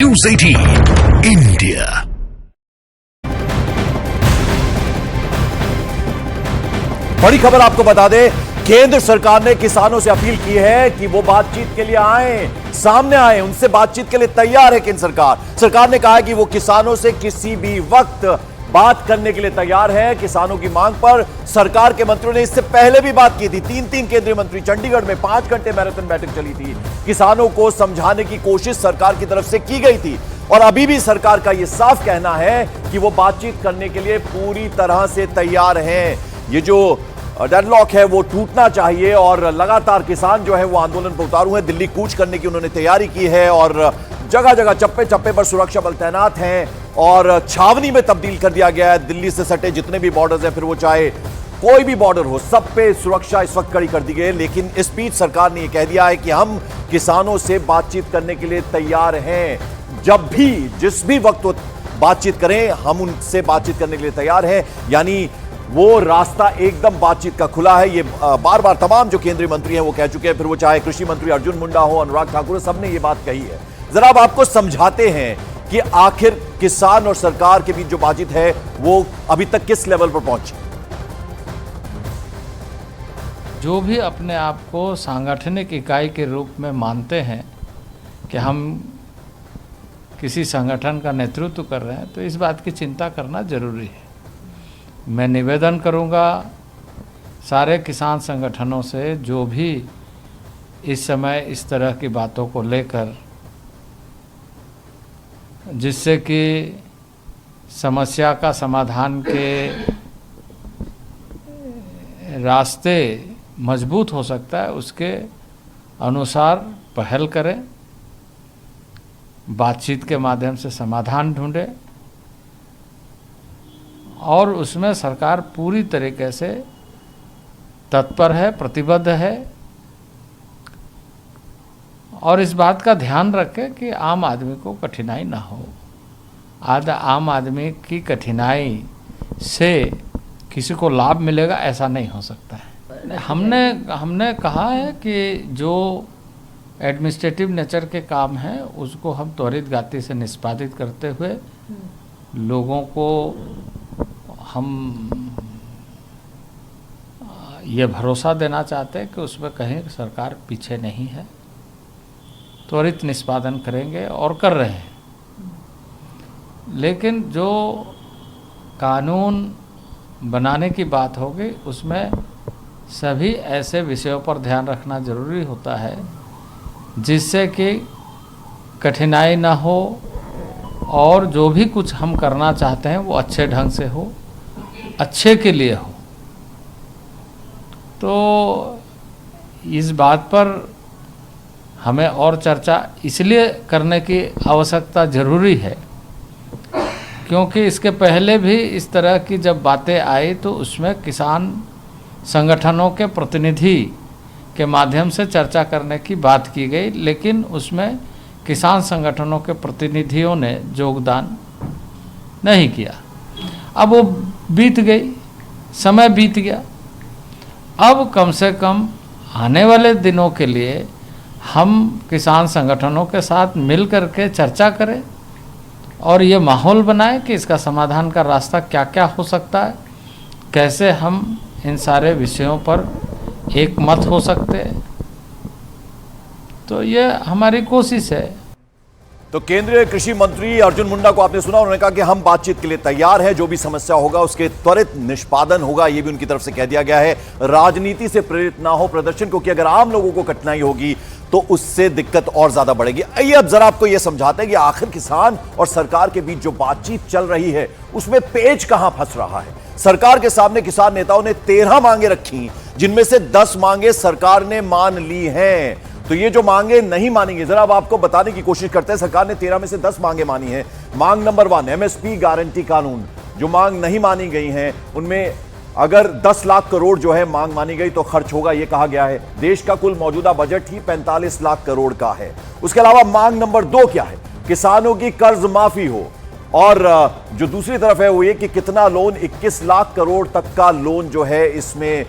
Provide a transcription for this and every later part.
News 18 India। बड़ी खबर आपको बता दें, केंद्र सरकार ने किसानों से अपील की है कि वो बातचीत के लिए आए, सामने आए, उनसे बातचीत के लिए तैयार है केंद्र सरकार। सरकार ने कहा है कि वो किसानों से किसी भी वक्त बात करने के लिए तैयार है। किसानों की मांग पर सरकार के मंत्रियों ने इससे पहले भी बात की थी। तीन केंद्रीय मंत्री चंडीगढ़ में 5 घंटे मैराथन बैठक चली थी। किसानों को समझाने की कोशिश सरकार की तरफ से की गई थी और अभी भी सरकार का यह साफ कहना है कि वो बातचीत करने के लिए पूरी तरह से तैयार हैं। ये जो डेडलॉक है वो टूटना चाहिए और लगातार किसान जो है वो आंदोलन पर उतारू हैं। दिल्ली कूच करने की उन्होंने तैयारी की है और जगह जगह चप्पे चप्पे पर सुरक्षा बल तैनात हैं और छावनी में तब्दील कर दिया गया है। दिल्ली से सटे जितने भी बॉर्डर्स हैं, फिर वो चाहे कोई भी बॉर्डर हो, सब पे सुरक्षा इस वक्त कड़ी कर दी गई है। लेकिन इस बीच सरकार ने यह कह दिया है कि हम किसानों से बातचीत करने के लिए तैयार हैं। जब भी जिस भी वक्त वो बातचीत करें, हम उनसे बातचीत करने के लिए तैयार हैं। यानी वो रास्ता एकदम बातचीत का खुला है। ये बार बार तमाम जो केंद्रीय मंत्री हैं वो कह चुके हैं, फिर वो चाहे कृषि मंत्री अर्जुन मुंडा हो, अनुराग ठाकुर, सबने ये बात कही है। जरा अब आपको समझाते हैं कि आखिर किसान और सरकार के बीच जो बातचीत है वो अभी तक किस लेवल पर पहुंची। जो भी अपने आप को सांगठनिक इकाई के रूप में मानते हैं कि हम किसी संगठन का नेतृत्व कर रहे हैं, तो इस बात की चिंता करना जरूरी है। मैं निवेदन करूंगा सारे किसान संगठनों से, जो भी इस समय इस तरह की बातों को लेकर, जिससे कि समस्या का समाधान के रास्ते मजबूत हो सकता है, उसके अनुसार पहल करें, बातचीत के माध्यम से समाधान ढूंढें और उसमें सरकार पूरी तरीके से तत्पर है, प्रतिबद्ध है और इस बात का ध्यान रखें कि आम आदमी को कठिनाई ना हो। आम आदमी की कठिनाई से किसी को लाभ मिलेगा, ऐसा नहीं हो सकता है। हमने कहा है कि जो एडमिनिस्ट्रेटिव नेचर के काम हैं उसको हम त्वरित गति से निष्पादित करते हुए लोगों को हम ये भरोसा देना चाहते हैं कि उसमें कहीं सरकार पीछे नहीं है, त्वरित निष्पादन करेंगे और कर रहे हैं। लेकिन जो कानून बनाने की बात होगी उसमें सभी ऐसे विषयों पर ध्यान रखना जरूरी होता है जिससे कि कठिनाई ना हो और जो भी कुछ हम करना चाहते हैं वो अच्छे ढंग से हो, अच्छे के लिए हो। तो इस बात पर हमें और चर्चा इसलिए करने की आवश्यकता ज़रूरी है क्योंकि इसके पहले भी इस तरह की जब बातें आई तो उसमें किसान संगठनों के प्रतिनिधि के माध्यम से चर्चा करने की बात की गई, लेकिन उसमें किसान संगठनों के प्रतिनिधियों ने योगदान नहीं किया। अब वो बीत गई, समय बीत गया। अब कम से कम आने वाले दिनों के लिए हम किसान संगठनों के साथ मिल कर के चर्चा करें और ये माहौल बनाएं कि इसका समाधान का रास्ता क्या क्या हो सकता है, कैसे हम इन सारे विषयों पर एक मत हो सकते हैं। तो ये हमारी कोशिश है। तो केंद्रीय कृषि मंत्री अर्जुन मुंडा को आपने सुना, उन्होंने कहा कि हम बातचीत के लिए तैयार हैं, जो भी समस्या होगा उसके त्वरित निष्पादन होगा, ये भी उनकी तरफ से कह दिया गया है। राजनीति से प्रेरित ना हो प्रदर्शन, क्योंकि अगर आम लोगों को कठिनाई होगी तो उससे दिक्कत और ज्यादा बढ़ेगी। आइए अब जरा आपको यह समझाते हैं कि आखिर किसान और सरकार के बीच जो बातचीत चल रही है उसमें पेच कहां फंस रहा है। सरकार के सामने किसान नेताओं ने 13 मांगे रखी, जिनमें से 10 मांगे सरकार ने मान ली हैं। तो ये जो मांगे नहीं मानेंगे, जरा अब आपको बताने की कोशिश करते हैं। सरकार ने 13 में से 10 मांगे मानी हैं। मांग नंबर 1 एमएसपी गारंटी कानून। जो मांग नहीं मानी गई हैं उनमें अगर 10 लाख करोड़ जो है मांग मानी गई तो खर्च होगा, यह कहा गया है। देश का कुल मौजूदा बजट ही 45 लाख करोड़ का है। उसके अलावा मांग नंबर 2 क्या है? किसानों की कर्ज माफी हो और जो दूसरी तरफ है वो ये कि कितना लोन, 21 लाख करोड़ तक का लोन जो है इसमें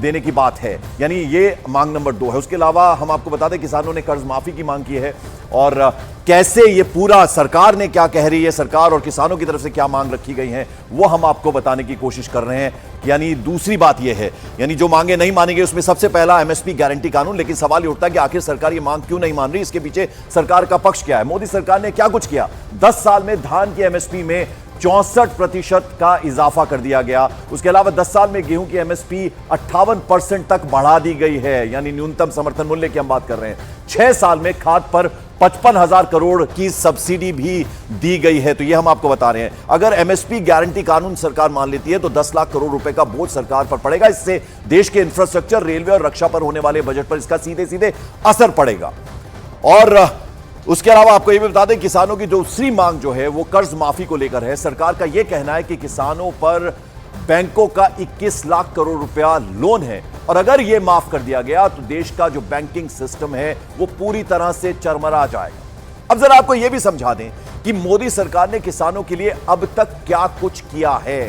देने की बात है, यानी ये मांग नंबर 2 है। उसके अलावा हम आपको बता दें किसानों ने कर्ज माफी की मांग की है और कैसे ये पूरा सरकार ने क्या कह रही है, सरकार और किसानों की तरफ से क्या मांग रखी गई है, वो हम आपको बताने की कोशिश कर रहे हैं। यानी दूसरी बात ये है, यानी जो मांगे नहीं मानी गई उसमें सबसे पहला एमएसपी गारंटी कानून। लेकिन सवाल ये उठता है कि आखिर सरकार ये मांग क्यों नहीं मान रही, इसके पीछे सरकार का पक्ष क्या है। मोदी सरकार ने क्या कुछ किया? 10 साल में धान की एमएसपी में 64% का इजाफा कर दिया गया। उसके अलावा 10 साल में गेहूं की एमएसपी 58% तक बढ़ा दी गई है, यानी न्यूनतम समर्थन मूल्य की हम बात कर रहे हैं। 6 साल में खाद पर 55,000 करोड़ की सब्सिडी भी दी गई है। तो ये हम आपको बता रहे हैं। अगर एमएसपी गारंटी कानून सरकार मान लेती है तो 10 लाख करोड़ रुपए का बोझ सरकार पर पड़ेगा। इससे देश के इंफ्रास्ट्रक्चर, रेलवे और रक्षा पर होने वाले बजट पर इसका सीधे सीधे असर पड़ेगा। और उसके अलावा आपको यह भी बता दें, किसानों की दूसरी मांग जो है वो कर्ज माफी को लेकर है। सरकार का यह कहना है कि किसानों पर बैंकों का 21 लाख करोड़ रुपया लोन है और अगर यह माफ कर दिया गया तो देश का जो बैंकिंग सिस्टम है वो पूरी तरह से चरमरा जाएगा। अब जरा आपको यह भी समझा दें कि मोदी सरकार ने किसानों के लिए अब तक क्या कुछ किया है।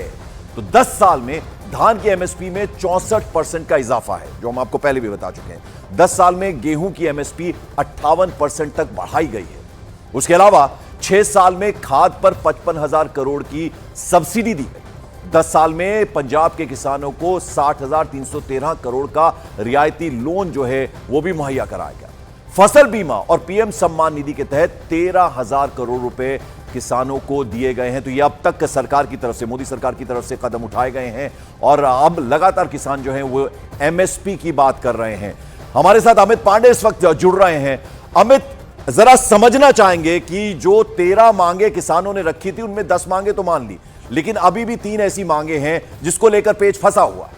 तो 10 साल में धान की एमएसपी में 64% का इजाफा है, जो हम आपको पहले भी बता चुके हैं। 10 साल में गेहूं की एमएसपी 58% तक बढ़ाई गई है। उसके अलावा 6 साल में खाद पर 55,000 करोड़ की सब्सिडी दी गई। 10 साल में पंजाब के किसानों को 60,313 करोड़ का रियायती लोन जो है वो भी मुहैया कराया गया। फसल बीमा और पीएम सम्मान निधि के तहत 13,000 करोड़ रुपए किसानों को दिए गए हैं। तो ये अब तक सरकार की तरफ से, मोदी सरकार की तरफ से कदम उठाए गए हैं और अब लगातार किसान जो हैं वो एमएसपी की बात कर रहे हैं। हमारे साथ अमित पांडे इस वक्त जुड़ रहे हैं। अमित, जरा समझना चाहेंगे कि जो 13 मांगे किसानों ने रखी थी उनमें 10 मांगे तो मान ली, लेकिन अभी भी 3 ऐसी मांगे हैं जिसको लेकर पेच फंसा हुआ है।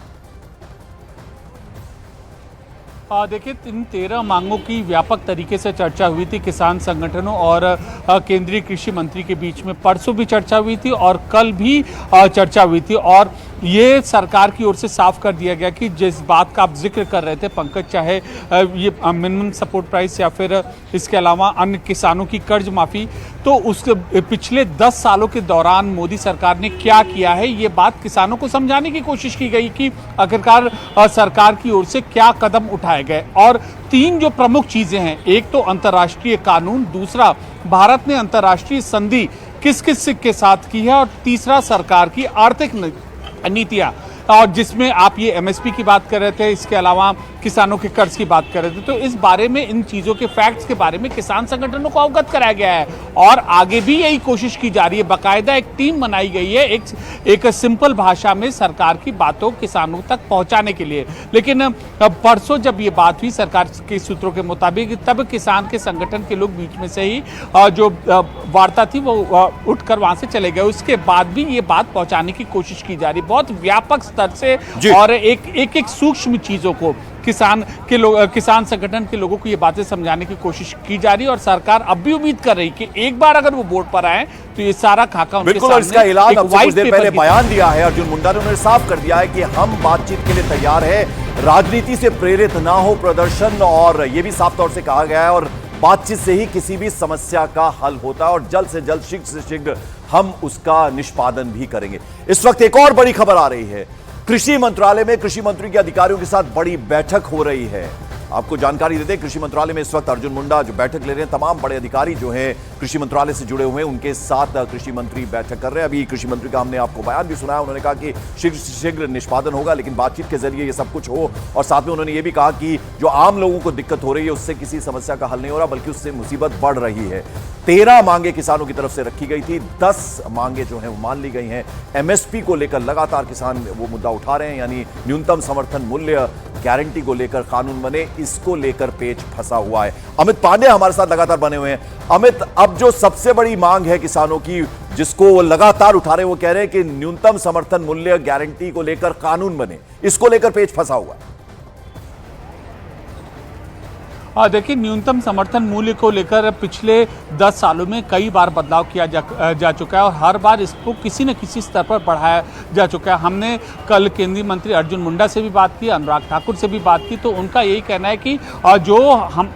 देखिए, इन 13 मांगों की व्यापक तरीके से चर्चा हुई थी किसान संगठनों और केंद्रीय कृषि मंत्री के बीच में। परसों भी चर्चा हुई थी और कल भी चर्चा हुई थी और ये सरकार की ओर से साफ कर दिया गया कि जिस बात का आप जिक्र कर रहे थे पंकज, चाहे ये मिनिमम सपोर्ट प्राइस या फिर इसके अलावा अन्य किसानों की कर्ज माफ़ी, तो उस पिछले 10 सालों के दौरान मोदी सरकार ने क्या किया है, ये बात किसानों को समझाने की कोशिश की गई कि आखिरकार सरकार की ओर से क्या कदम उठाए गए। और 3 जो प्रमुख चीज़ें हैं, एक तो अंतर्राष्ट्रीय कानून, दूसरा भारत ने अंतर्राष्ट्रीय संधि किस किस के साथ की है और तीसरा सरकार की आर्थिक नीतियाँ, और जिसमें आप ये एमएसपी की बात कर रहे थे, इसके अलावा किसानों के कर्ज की बात कर रहे थे। तो इस बारे में, इन चीज़ों के फैक्ट्स के बारे में किसान संगठनों को अवगत कराया गया है और आगे भी यही कोशिश की जा रही है। बाकायदा एक टीम बनाई गई है एक सिंपल भाषा में सरकार की बातों किसानों तक पहुंचाने के लिए। लेकिन परसों जब ये बात हुई सरकार के सूत्रों के मुताबिक, तब किसान के संगठन के लोग बीच में से ही जो वार्ता थी वो उठकर वहां से चले गए। उसके बाद भी ये बात पहुंचाने की कोशिश की जा रही है बहुत व्यापक स्तर से और एक सूक्ष्म चीजों को किसान संगठन के लोगों को ये बातें समझाने की कोशिश की जा रही है और सरकार अब भी उम्मीद कर रही कि एक बार अगर वो बोर्ड पर आए तो ये सारा खाका उनके बिल्कुल। और इसका ऐलान अब कुछ देर पहले बयान दिया है अर्जुन मुंडा ने, उन्होंने साफ कर दिया है कि हम बातचीत के लिए तैयार है, राजनीति से प्रेरित ना हो प्रदर्शन, और ये भी साफ तौर से कहा गया है और बातचीत से ही किसी भी समस्या का हल होता है और जल्द से जल्द, शीघ्र से शीघ्र हम उसका निष्पादन भी करेंगे। इस वक्त एक और बड़ी खबर आ रही है, कृषि मंत्रालय में कृषि मंत्री के अधिकारियों के साथ बड़ी बैठक हो रही है। आपको जानकारी देते हैं, कृषि मंत्रालय में इस वक्त अर्जुन मुंडा जो बैठक ले रहे हैं, तमाम बड़े अधिकारी जो हैं कृषि मंत्रालय से जुड़े हुए हैं, उनके साथ कृषि मंत्री बैठक कर रहे हैं। अभी कृषि मंत्री का हमने आपको बयान भी सुनाया, उन्होंने कहा कि शीघ्र से शीघ्र निष्पादन होगा, लेकिन बातचीत के जरिए ये सब कुछ हो। और साथ में उन्होंने ये भी कहा कि जो आम लोगों को दिक्कत हो रही है उससे किसी समस्या का हल नहीं हो रहा, बल्कि उससे मुसीबत बढ़ रही है। 13 मांगे किसानों की तरफ से रखी गई थी, 10 मांगे जो हैं वो मान ली गई हैं। एमएसपी को लेकर लगातार किसान वो मुद्दा उठा रहे हैं, यानी न्यूनतम समर्थन मूल्य गारंटी को लेकर कानून बने, इसको लेकर पेच फंसा हुआ है। अमित पांडे हमारे साथ लगातार बने हुए हैं। अमित, अब जो सबसे बड़ी मांग है किसानों की, जिसको वो लगातार उठा रहे हैं, वो कह रहे हैं कि न्यूनतम समर्थन मूल्य गारंटी को लेकर कानून बने, इसको लेकर पेच फंसा हुआ है। देखिए, न्यूनतम समर्थन मूल्य को लेकर पिछले 10 सालों में कई बार बदलाव किया जा चुका है और हर बार इसको किसी न किसी स्तर पर बढ़ाया जा चुका है। हमने कल केंद्रीय मंत्री अर्जुन मुंडा से भी बात की, अनुराग ठाकुर से भी बात की, तो उनका यही कहना है कि जो हम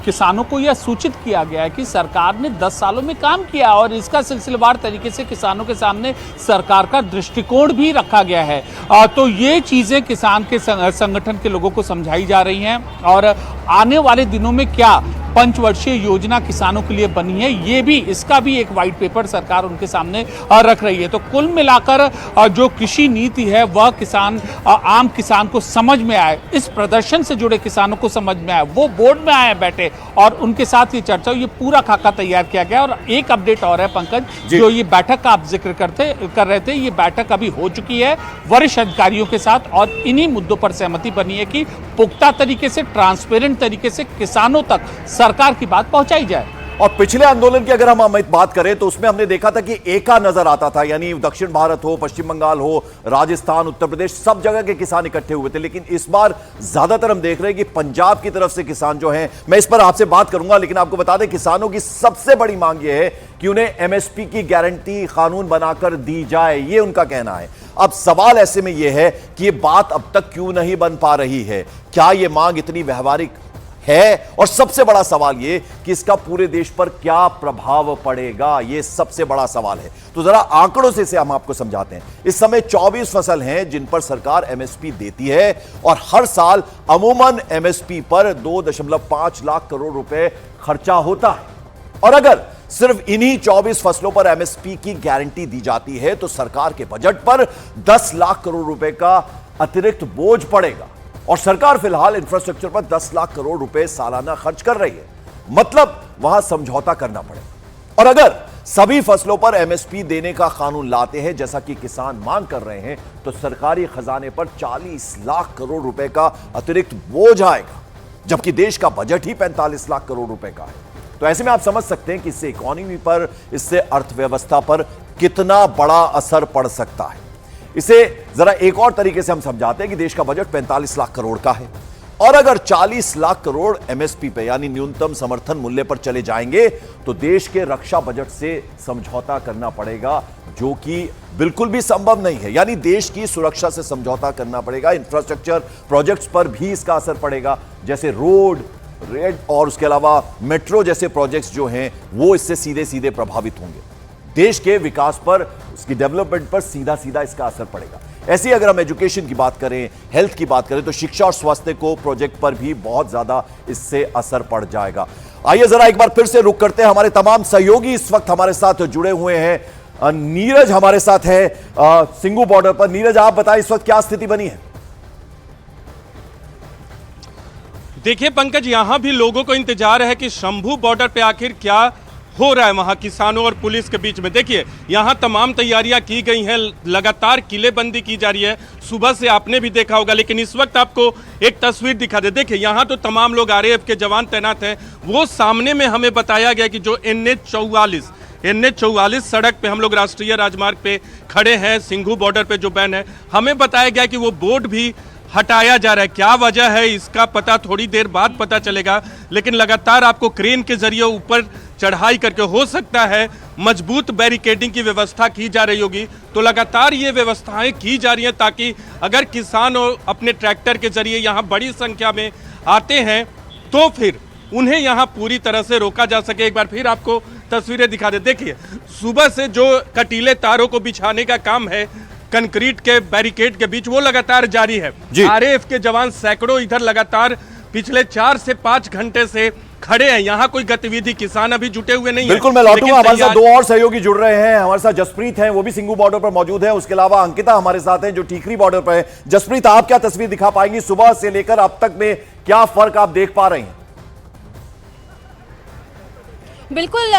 किसानों को यह सूचित किया गया है कि सरकार ने 10 सालों में काम किया और इसका सिलसिलेवार तरीके से किसानों के सामने सरकार का दृष्टिकोण भी रखा गया है। तो ये चीज़ें किसान के संगठन के लोगों को समझाई जा रही हैं और आने वाले दिनों में क्या पंचवर्षीय योजना किसानों के लिए बनी है, ये भी इसका भी एक व्हाइट पेपर सरकार उनके सामने रख रही है। तो कुल मिलाकर जो कृषि नीति है वह किसान आम किसान को समझ में आए, इस प्रदर्शन से जुड़े किसानों को समझ में आए, वो बोर्ड में आए बैठे और उनके साथ ये चर्चा, ये पूरा खाका तैयार किया गया। और एक अपडेट और है पंकज, जो ये बैठक का आप जिक्र कर रहे थे, ये बैठक अभी हो चुकी है वरिष्ठ अधिकारियों के साथ और इन्हीं मुद्दों पर सहमति बनी है कि पुख्ता तरीके से, ट्रांसपेरेंट तरीके से किसानों तक सरकार की बात पहुंचाई जाए। और पिछले आंदोलन की अगर हम अमित बात करें तो उसमें हमने देखा था कि एका नजर आता था, यानी दक्षिण भारत हो, पश्चिम बंगाल हो, राजस्थान, उत्तर प्रदेश, सब जगह के किसान इकट्ठे हुए थे। लेकिन इस बार ज्यादातर हम देख रहे हैं कि पंजाब की तरफ से किसान जो हैं, मैं इस पर आपसे बात करूंगा, लेकिन आपको बता दें किसानों की सबसे बड़ी मांग यह है कि उन्हें एमएसपी की गारंटी कानून बनाकर दी जाए, ये उनका कहना है। अब सवाल ऐसे में यह है कि यह बात अब तक क्यों नहीं बन पा रही है? क्या यह मांग इतनी व्यवहारिक है? और सबसे बड़ा सवाल यह कि इसका पूरे देश पर क्या प्रभाव पड़ेगा, यह सबसे बड़ा सवाल है। तो जरा आंकड़ों से इसे हम आपको समझाते हैं। इस समय 24 फसल हैं जिन पर सरकार एमएसपी देती है और हर साल अमूमन एमएसपी पर 2.5 लाख करोड़ रुपए खर्चा होता है। और अगर सिर्फ इन्हीं 24 फसलों पर एमएसपी की गारंटी दी जाती है तो सरकार के बजट पर 10 लाख करोड़ रुपए का अतिरिक्त बोझ पड़ेगा। और सरकार फिलहाल इंफ्रास्ट्रक्चर पर 10 लाख करोड़ रुपए सालाना खर्च कर रही है, मतलब वहां समझौता करना पड़ेगा। और अगर सभी फसलों पर एमएसपी देने का कानून लाते हैं जैसा कि किसान मांग कर रहे हैं, तो सरकारी खजाने पर 40 लाख करोड़ रुपए का अतिरिक्त बोझ आएगा, जबकि देश का बजट ही 45 लाख करोड़ रुपए का है। तो ऐसे में आप समझ सकते हैं कि इससे इकोनॉमी पर, इससे अर्थव्यवस्था पर कितना बड़ा असर पड़ सकता है। इसे जरा एक और तरीके से हम समझाते हैं कि देश का बजट 45 लाख करोड़ का है और अगर 40 लाख करोड़ एमएसपी पे यानी न्यूनतम समर्थन मूल्य पर चले जाएंगे तो देश के रक्षा बजट से समझौता करना पड़ेगा, जो कि बिल्कुल भी संभव नहीं है। यानी देश की सुरक्षा से समझौता करना पड़ेगा। इंफ्रास्ट्रक्चर प्रोजेक्ट्स पर भी इसका असर पड़ेगा, जैसे रोड, रेड और उसके अलावा मेट्रो जैसे प्रोजेक्ट्स जो हैं वो इससे सीधे सीधे प्रभावित होंगे। देश के विकास पर, उसकी डेवलपमेंट पर सीधा सीधा इसका असर पड़ेगा। ऐसे ही अगर हम एजुकेशन की बात करें, हेल्थ की बात करें, तो शिक्षा और स्वास्थ्य को प्रोजेक्ट पर भी बहुत ज्यादा इससे असर पड़ जाएगा। आइए जरा एक बार फिर से रुक करते हैं। हमारे तमाम सहयोगी इस वक्त हमारे साथ जुड़े हुए हैं। नीरज हमारे साथ है सिंघू बॉर्डर पर। नीरज, आप बताएं इस वक्त क्या स्थिति बनी है? देखिए पंकज, यहां भी लोगों को इंतजार है कि शंभू बॉर्डर पे आखिर क्या हो रहा है वहां किसानों और पुलिस के बीच में। देखिए यहां तमाम तैयारियां की गई हैं, लगातार किलेबंदी की जा रही है, सुबह से आपने भी देखा होगा। लेकिन इस वक्त आपको एक तस्वीर दिखा दे। देखिए यहां तो तमाम लोग आरएएफ के जवान तैनात हैं। वो सामने में हमें बताया गया कि जो NH-44 सड़क पे हम लोग राष्ट्रीय राजमार्ग पे खड़े हैं, सिंघू बॉर्डर पे जो बैन है, हमें बताया गया कि वो बोर्ड भी हटाया जा रहा है। क्या वजह है इसका पता थोड़ी देर बाद पता चलेगा, लेकिन लगातार आपको क्रेन के जरिए ऊपर चढ़ाई करके, हो सकता है मजबूत बैरिकेडिंग की व्यवस्था की जा रही होगी। तो लगातार ये व्यवस्थाएं की जा रही हैं ताकि अगर किसान अपने ट्रैक्टर के जरिए यहाँ बड़ी संख्या में आते हैं तो फिर उन्हें यहाँ पूरी तरह से रोका जा सके। एक बार फिर आपको तस्वीरें दिखा दे। देखिए सुबह से जो कटीले तारों को बिछाने का काम है कंक्रीट के बैरिकेड के बीच, वो लगातार जारी है। आरएएफ के जवान सैकड़ों इधर लगातार पिछले 4 से 5 घंटे से खड़े हैं। यहाँ कोई गतिविधि, किसान अभी जुटे हुए नहीं है। बिल्कुल, मैं लौटूंगा। हमारे साथ 2 और सहयोगी जुड़ रहे हैं। हमारे साथ जसप्रीत हैं, वो भी सिंघू बॉर्डर पर मौजूद है। उसके अलावा अंकिता हमारे साथ हैं जो टीकरी बॉर्डर पर है। जसप्रीत, आप क्या तस्वीर दिखा पाएंगी सुबह से लेकर अब तक में, क्या फर्क आप देख पा रहे हैं? बिल्कुल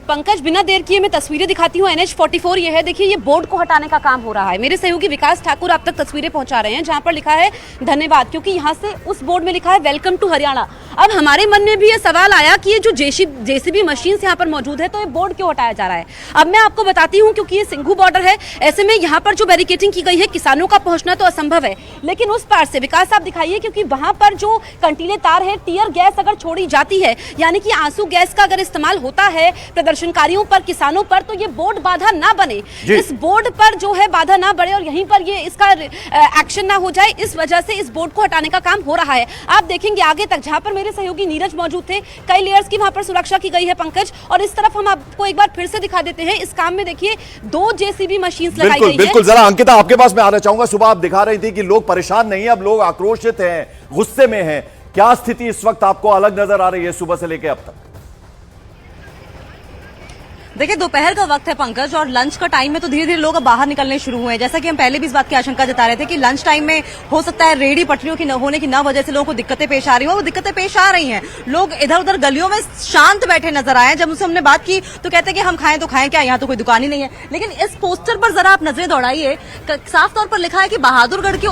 पंकज, बिना देर किए मैं तस्वीरें दिखाती हूँ। NH-44 ये है, देखिए ये बोर्ड को हटाने का काम हो रहा है। मेरे सहयोगी विकास ठाकुर आप तक तस्वीरें पहुंचा रहे हैं जहां पर लिखा है धन्यवाद, क्योंकि यहाँ से उस बोर्ड में लिखा है वेलकम टू हरियाणा। अब हमारे मन में भी ये सवाल आया कि ये जो जेसीबी मशीन यहाँ पर मौजूद है तो ये बोर्ड क्यों हटाया जा रहा है। अब मैं आपको बताती हूँ, क्योंकि ये सिंघू बॉर्डर है, ऐसे में यहाँ पर जो बैरिकेडिंग की गई है, किसानों का पहुंचना तो असंभव है, लेकिन उस पार से विकास आप दिखाइए, क्योंकि वहां पर जो कंटीले तार है, टीयर गैस अगर छोड़ी जाती है, यानी कि आंसू गैस का अगर इस्तेमाल होता है प्रदर्शनकारियों पर, किसानों पर, तो ये बोर्ड बाधा ना बने, इस बोर्ड पर जो है बाधा ना बढ़े और यहीं पर ये इसका एक्शन ना हो जाए, इस वजह से इस बोर्ड को हटाने का काम हो रहा है। आप देखेंगे आगे तक, जहां पर मेरे सहयोगी नीरज मौजूद थे, कई लेयर्स की वहां पर सुरक्षा की गई है पंकज। और इस तरफ हम आपको एक बार फिर से दिखा देते हैं, इस काम में देखिए 2 जेसीबी मशीन लगाई गई है। बिल्कुल, जरा अंकिता आपके पास मैं आना चाहूंगा। सुबह आप दिखा रही थी कि लोग परेशान नहीं है, अब लोग आक्रोशित हैं, गुस्से में हैं। क्या स्थिति इस वक्त आपको अलग नजर आ रही है सुबह से लेकर अब तक? देखिए, दोपहर का वक्त है पंकज, और लंच का टाइम में तो धीरे धीरे लोग अब बाहर निकलने शुरू हुए हैं। जैसा कि हम पहले भी इस बात की आशंका जता रहे थे कि लंच टाइम में हो सकता है रेहड़ी पटरियों की न होने की न वजह से लोगों को दिक्कतें पेश आ रही हो, वो दिक्कतें पेश आ रही हैं। लोग इधर उधर गलियों में शांत बैठे नजर आए। जब उनसे हमने बात की तो कहते हैं कि हम खाएं तो खाएं क्या, यहाँ तो कोई दुकान ही नहीं है। लेकिन इस पोस्टर पर जरा आप नजरें दौड़ाइए, साफ तौर पर लिखा है कि बहादुरगढ़ के